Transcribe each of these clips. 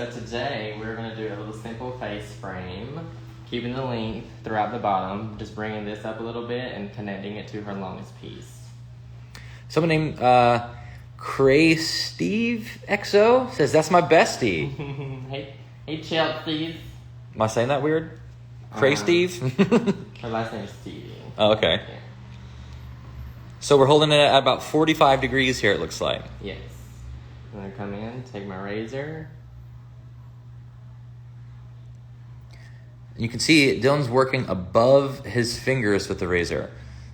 So today we're going to do a little simple face frame, keeping the length throughout the bottom, just bringing this up a little bit and connecting it to her longest piece. Someone named Cray Steve XO says, that's my bestie. hey Chelsea. Am I saying that weird? Cray Steve? Her last name is Stevie. Oh, okay. Yeah. So we're holding it at about 45 degrees here, it looks like. Yes. I'm going to come in, take my razor. You can see Dylan's working above his fingers with the razor.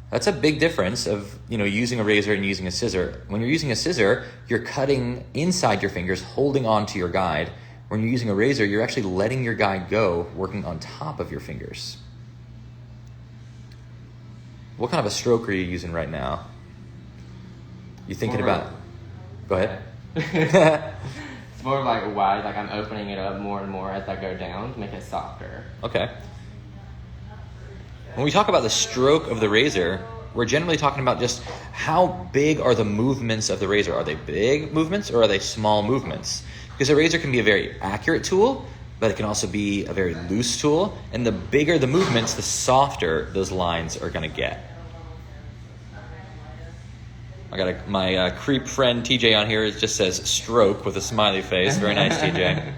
That's a big difference of, using a razor and using a scissor. When you're using a scissor, you're cutting inside your fingers, holding on to your guide. When you're using a razor, you're actually letting your guide go, working on top of your fingers. What kind of a stroke are you using right now? You thinking about... Go ahead. It's more like wide, like I'm opening it up more and more as I go down to make it softer. Okay. When we talk about the stroke of the razor, we're generally talking about just how big are the movements of the razor. Are they big movements or are they small movements? Because a razor can be a very accurate tool, but it can also be a very loose tool. And the bigger the movements, the softer those lines are going to get. I got my creep friend TJ on here. It just says stroke with a smiley face. Very nice, TJ.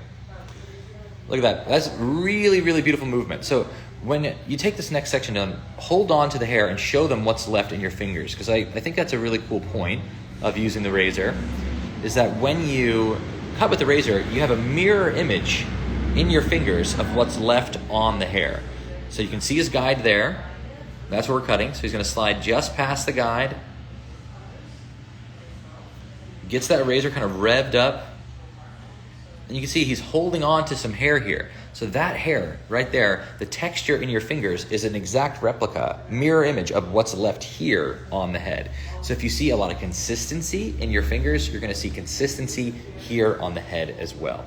Look at that. That's really, really beautiful movement. So when you take this next section down, hold on to the hair and show them what's left in your fingers. Because I think that's a really cool point of using the razor, is that when you cut with the razor, you have a mirror image in your fingers of what's left on the hair. So you can see his guide there. That's where we're cutting. So he's going to slide just past the guide. Gets that razor kind of revved up. And you can see he's holding on to some hair here. So that hair right there, the texture in your fingers is an exact replica, mirror image of what's left here on the head. So if you see a lot of consistency in your fingers, you're going to see consistency here on the head as well.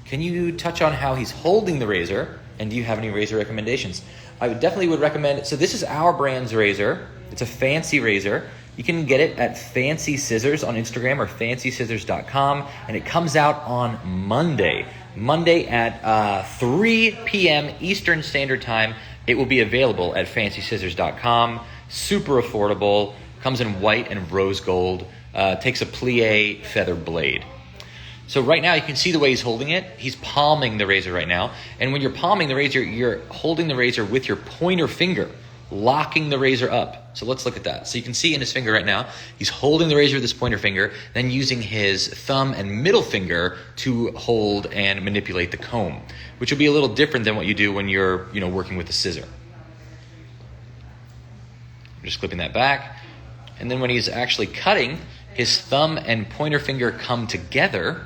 Can you touch on how he's holding the razor? And do you have any razor recommendations? I definitely would recommend, so this is our brand's razor. It's a fancy razor. You can get it at Fancy Scissors on Instagram or fancyscissors.com, and it comes out on Monday at 3 p.m. Eastern Standard Time. It will be available at fancyscissors.com. Super affordable. Comes in white and rose gold. Takes a plie feather blade. So right now you can see the way he's holding it. He's palming the razor right now. And when you're palming the razor, you're holding the razor with your pointer finger, locking the razor up. So let's look at that. So you can see in his finger right now, he's holding the razor with his pointer finger, then using his thumb and middle finger to hold and manipulate the comb, which will be a little different than what you do when you're, working with a scissor. I'm just clipping that back. And then when he's actually cutting, his thumb and pointer finger come together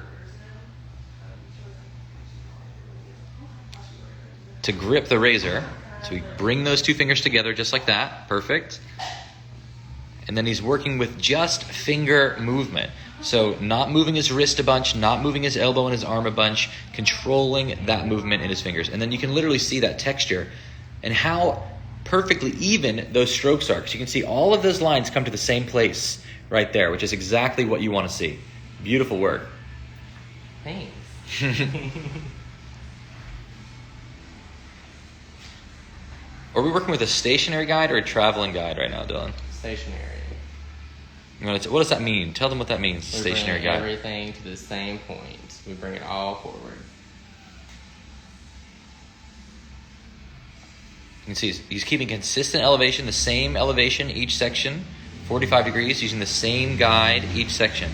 to grip the razor. So we bring those two fingers together just like that. Perfect. And then he's working with just finger movement. So not moving his wrist a bunch, not moving his elbow and his arm a bunch, controlling that movement in his fingers. And then you can literally see that texture and how perfectly even those strokes are. Because you can see all of those lines come to the same place right there, which is exactly what you want to see. Beautiful work. Thanks. Are we working with a stationary guide or a traveling guide right now, Dylan? Stationary. What does that mean? Tell them what that means, stationary guide. We bring everything to the same point. We bring it all forward. You can see he's keeping consistent elevation, the same elevation each section, 45 degrees, using the same guide each section.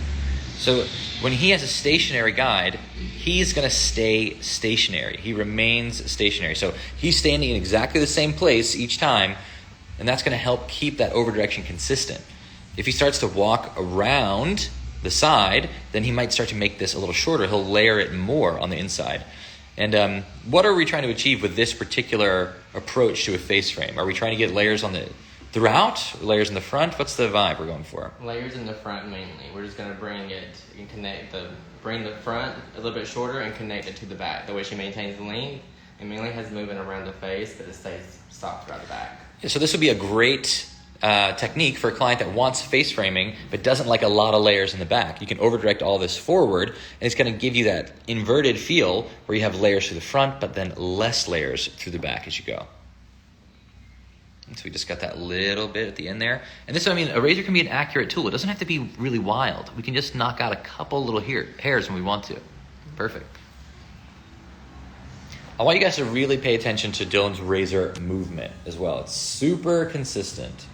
So when he has a stationary guide, he's going to stay stationary. He remains stationary. So he's standing in exactly the same place each time, and that's going to help keep that over direction consistent. If he starts to walk around the side, then he might start to make this a little shorter. He'll layer it more on the inside. And what are we trying to achieve with this particular approach to a face frame? Are we trying to get layers on the throughout, layers in the front? What's the vibe we're going for? Layers in the front mainly. We're just going to bring it and bring the front a little bit shorter and connect it to the back. The way she maintains the length, it mainly has movement around the face, but it stays soft throughout the back. Yeah, so this would be a great technique for a client that wants face framing but doesn't like a lot of layers in the back. You can over direct all this forward, and it's going to give you that inverted feel where you have layers through the front but then less layers through the back as you go. And so we just got that little bit at the end there. And this, I mean, a razor can be an accurate tool. It doesn't have to be really wild. We can just knock out a couple little hairs when we want to. Perfect. I want you guys to really pay attention to Dylan's razor movement as well. It's super consistent.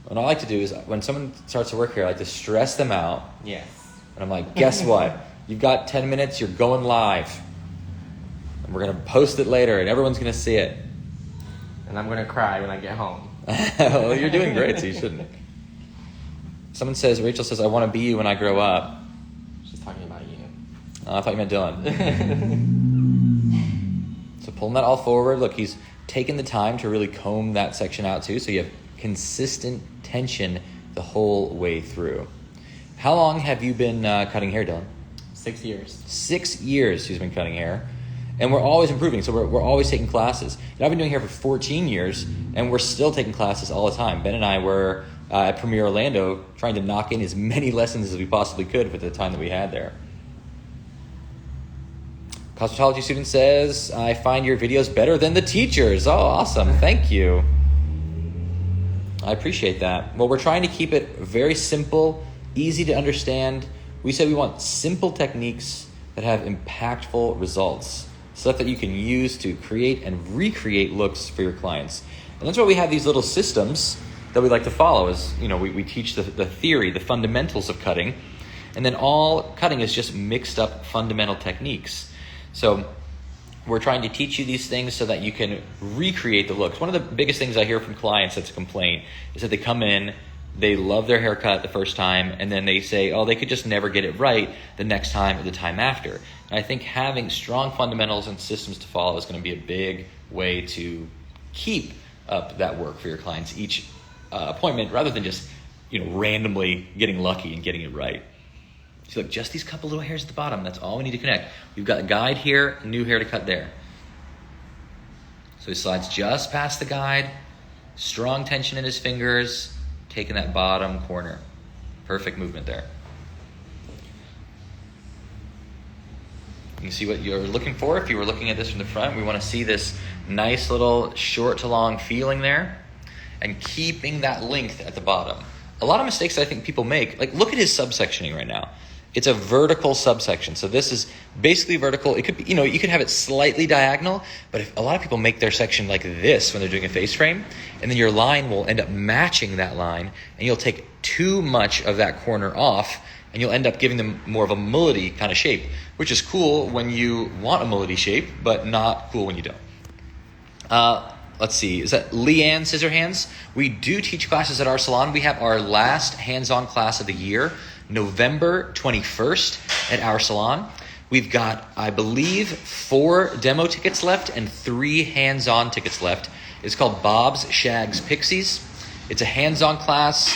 What I like to do is when someone starts to work here, I like to stress them out. Yes. And I'm like, guess what? You've got 10 minutes, you're going live. And we're going to post it later, and everyone's going to see it. And I'm going to cry when I get home. Well, you're doing great, so you shouldn't. Rachel says, I want to be you when I grow up. She's talking about you. I thought you meant Dylan. So pulling that all forward. Look, he's taken the time to really comb that section out too, so you have consistent tension the whole way through. How long have you been cutting hair, Dylan? 6 years. 6 years he's been cutting hair. And we're always improving, so we're always taking classes. And I've been doing hair for 14 years, and we're still taking classes all the time. Ben and I were at Premier Orlando trying to knock in as many lessons as we possibly could with the time that we had there. Cosmetology student says, I find your videos better than the teachers. Oh, awesome. Thank you. I appreciate that. Well, we're trying to keep it very simple, easy to understand. We said we want simple techniques that have impactful results, stuff that you can use to create and recreate looks for your clients. And that's why we have these little systems that we like to follow. Is, you know, we teach the theory, the fundamentals of cutting, and then all cutting is just mixed up fundamental techniques. So we're trying to teach you these things so that you can recreate the looks. One of the biggest things I hear from clients that's a complaint is that they come in, they love their haircut the first time, and then they say, oh, they could just never get it right the next time or the time after. And I think having strong fundamentals and systems to follow is going to be a big way to keep up that work for your clients each appointment, rather than just, randomly getting lucky and getting it right. So look, just these couple little hairs at the bottom, that's all we need to connect. We've got a guide here, new hair to cut there. So he slides just past the guide, strong tension in his fingers, taking that bottom corner. Perfect movement there. You can see what you're looking for. If you were looking at this from the front, we want to see this nice little short to long feeling there and keeping that length at the bottom. A lot of mistakes I think people make, like look at his subsectioning right now. It's a vertical subsection. So this is basically vertical. It could be, you could have it slightly diagonal, but if a lot of people make their section like this when they're doing a face frame, and then your line will end up matching that line, and you'll take too much of that corner off, and you'll end up giving them more of a mullety kind of shape, which is cool when you want a mullety shape, but not cool when you don't. Let's see, is that Leanne Scissorhands? We do teach classes at our salon. We have our last hands-on class of the year, November 21st at our salon. We've got, I believe, 4 demo tickets left and 3 hands-on tickets left. It's called Bob's Shags Pixies. It's a hands-on class.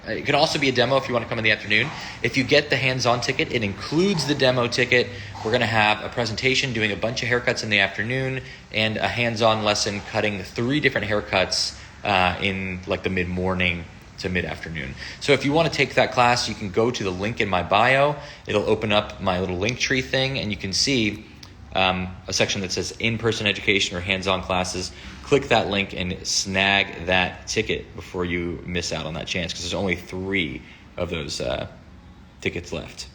It could also be a demo if you want to come in the afternoon. If you get the hands-on ticket, it includes the demo ticket. We're going to have a presentation doing a bunch of haircuts in the afternoon and a hands-on lesson cutting 3 different haircuts in like the mid-morning to mid-afternoon. So if you want to take that class, you can go to the link in my bio. It'll open up my little link tree thing, and you can see a section that says in-person education or hands-on classes. Click that link and snag that ticket before you miss out on that chance, because there's only 3 of those tickets left.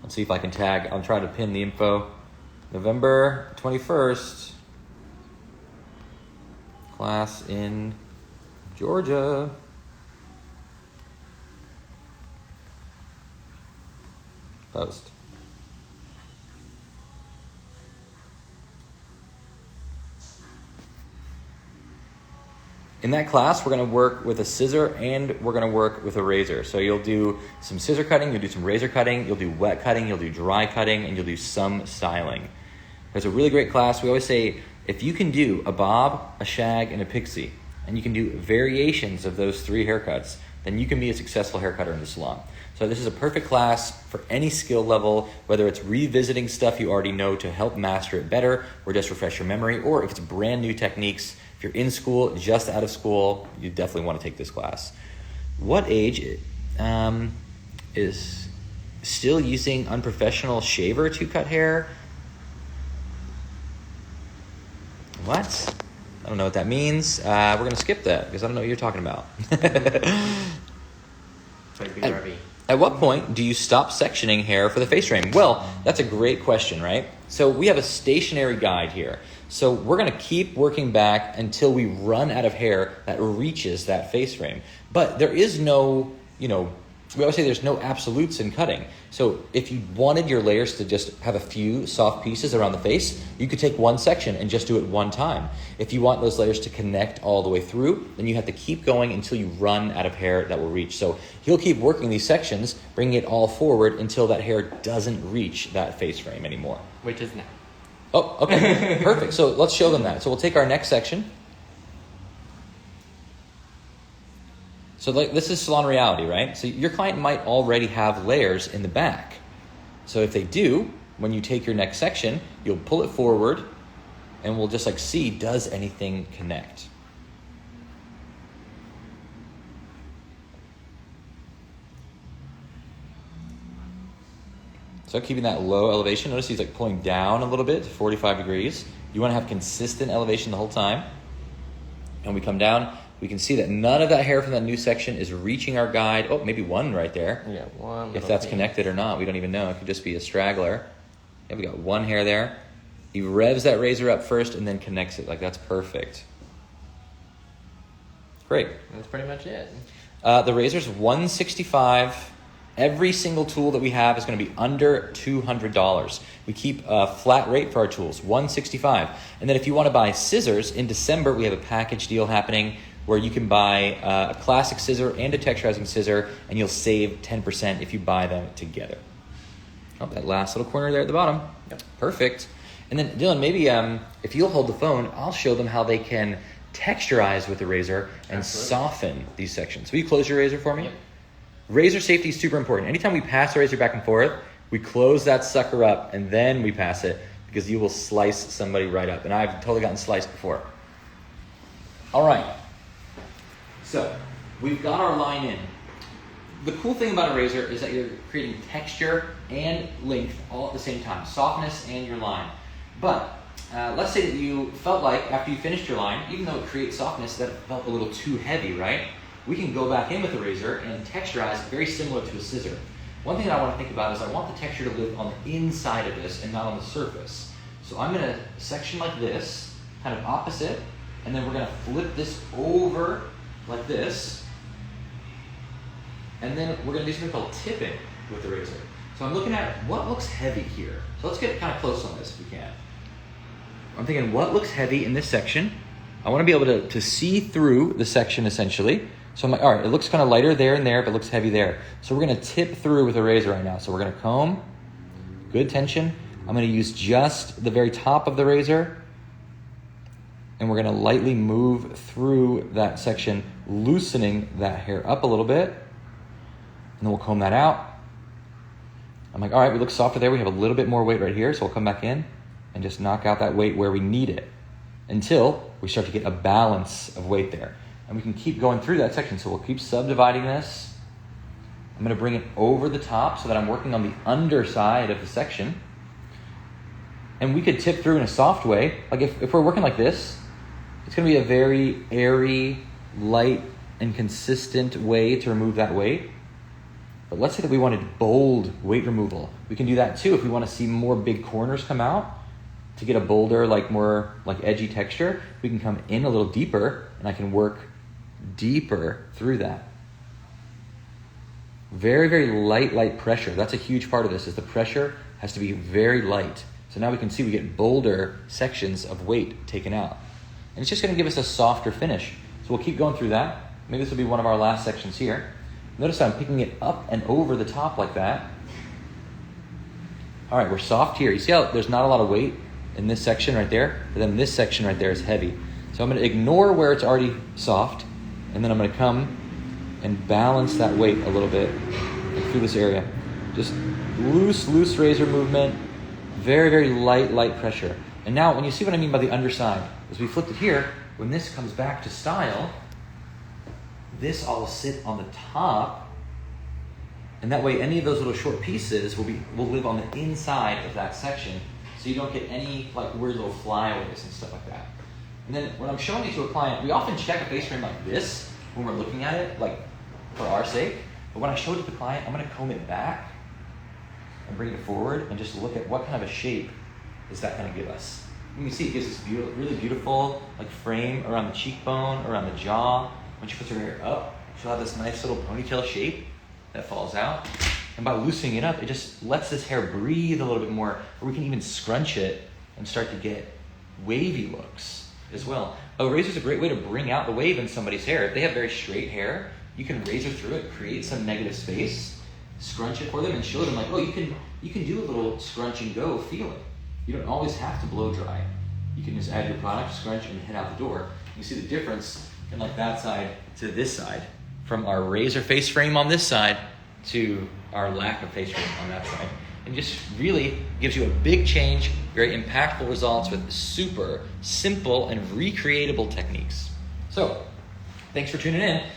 Let's see if I can tag. I'll try to pin the info. November 21st, class in Georgia. Post. In that class, we're going to work with a scissor and we're going to work with a razor. So you'll do some scissor cutting, you'll do some razor cutting, you'll do wet cutting, you'll do dry cutting, and you'll do some styling. It's a really great class. We always say, if you can do a bob, a shag, and a pixie, and you can do variations of those 3 haircuts, then you can be a successful hair cutter in the salon. So this is a perfect class for any skill level, whether it's revisiting stuff you already know to help master it better or just refresh your memory, or if it's brand new techniques If you're in school, just out of school, you definitely want to take this class. What age is still using unprofessional shaver to cut hair? What? I don't know what that means. We're going to skip that because I don't know what you're talking about. At what point do you stop sectioning hair for the face frame? Well, that's a great question, right? So we have a stationary guide here. So we're going to keep working back until we run out of hair that reaches that face frame. But there is no, we always say there's no absolutes in cutting. So if you wanted your layers to just have a few soft pieces around the face, you could take one section and just do it one time. If you want those layers to connect all the way through, then you have to keep going until you run out of hair that will reach. So he'll keep working these sections, bringing it all forward until that hair doesn't reach that face frame anymore. Which is now. Oh, okay, perfect. So let's show them that. So we'll take our next section. So this is salon reality, right? So your client might already have layers in the back. So if they do, when you take your next section, you'll pull it forward and we'll just see, does anything connect? So keeping that low elevation, notice he's pulling down a little bit to 45 degrees. You want to have consistent elevation the whole time. And we come down, we can see that none of that hair from that new section is reaching our guide. Oh, maybe one right there. Yeah, one. If that's connected or not, we don't even know. It could just be a straggler. Yeah, we got one hair there. He revs that razor up first and then connects it. That's perfect. Great. That's pretty much it. The razor's $165. Every single tool that we have is going to be under $200. We keep a flat rate for our tools, $165. And then if you want to buy scissors, in December we have a package deal happening where you can buy a classic scissor and a texturizing scissor, and you'll save 10% if you buy them together. Oh, that last little corner there at the bottom. Yep. Perfect. And then Dylan, maybe if you'll hold the phone, I'll show them how they can texturize with the razor and soften these sections. Will you close your razor for me? Yep. Razor safety is super important. Anytime we pass the razor back and forth, we close that sucker up and then we pass it because you will slice somebody right up. And I've totally gotten sliced before. All right. So we've got our line in. The cool thing about a razor is that you're creating texture and length all at the same time, softness and your line. But let's say that you felt like after you finished your line, even though it creates softness, that it felt a little too heavy, right? We can go back in with the razor and texturize very similar to a scissor. One thing that I want to think about is I want the texture to live on the inside of this and not on the surface. So I'm going to section like this, kind of opposite, and then we're going to flip this over like this. And then we're going to do something called tipping with the razor. So I'm looking at what looks heavy here. So let's get kind of close on this if we can. I'm thinking what looks heavy in this section. I want to be able to see through the section essentially. So I'm like, all right, it looks kind of lighter there and there, but it looks heavy there. So we're going to tip through with a razor right now. So we're going to comb, good tension. I'm going to use just the very top of the razor. And we're going to lightly move through that section, loosening that hair up a little bit. And then we'll comb that out. I'm like, all right, we look softer there. We have a little bit more weight right here. So we'll come back in and just knock out that weight where we need it until we start to get a balance of weight there. And we can keep going through that section. So we'll keep subdividing this. I'm going to bring it over the top so that I'm working on the underside of the section. And we could tip through in a soft way. Like if we're working like this, it's going to be a very airy, light, and consistent way to remove that weight. But let's say that we wanted bold weight removal. We can do that too if we want to see more big corners come out. To get a bolder, more edgy texture, we can come in a little deeper and I can work deeper through that. Very, very light pressure. That's a huge part of this, is the pressure has to be very light. So now we can see we get bolder sections of weight taken out. And it's just going to give us a softer finish. So we'll keep going through that. Maybe this will be one of our last sections here. Notice I'm picking it up and over the top like that. All right, we're soft here. You see how there's not a lot of weight in this section right there? But then this section right there is heavy. So I'm going to ignore where it's already soft. And then I'm going to come and balance that weight a little bit through this area. Just loose razor movement. Very, very light pressure. And now when you see what I mean by the underside, as we flipped it here, when this comes back to style, this all will sit on the top, and that way any of those little short pieces will live on the inside of that section, so you don't get any like weird little flyaways and stuff like that. And then when I'm showing it to a client, we often check a face frame like this when we're looking at it, like for our sake. But when I show it to the client, I'm gonna comb it back and bring it forward and just look at what kind of a shape is that gonna give us. You can see it gives this really beautiful like frame around the cheekbone, around the jaw. When she puts her hair up, she'll have this nice little ponytail shape that falls out. And by loosening it up, it just lets this hair breathe a little bit more, or we can even scrunch it and start to get wavy looks as well. A razor is a great way to bring out the wave in somebody's hair. If they have very straight hair, you can razor through it, create some negative space, scrunch it for them, and show them like, oh, you can do a little scrunch and go feeling. You don't always have to blow dry. You can just add your product, scrunch, and head out the door. You see the difference in like that side to this side, from our razor face frame on this side to our lack of face frame on that side. And just really gives you a big change, very impactful results with super simple and recreatable techniques. So, thanks for tuning in.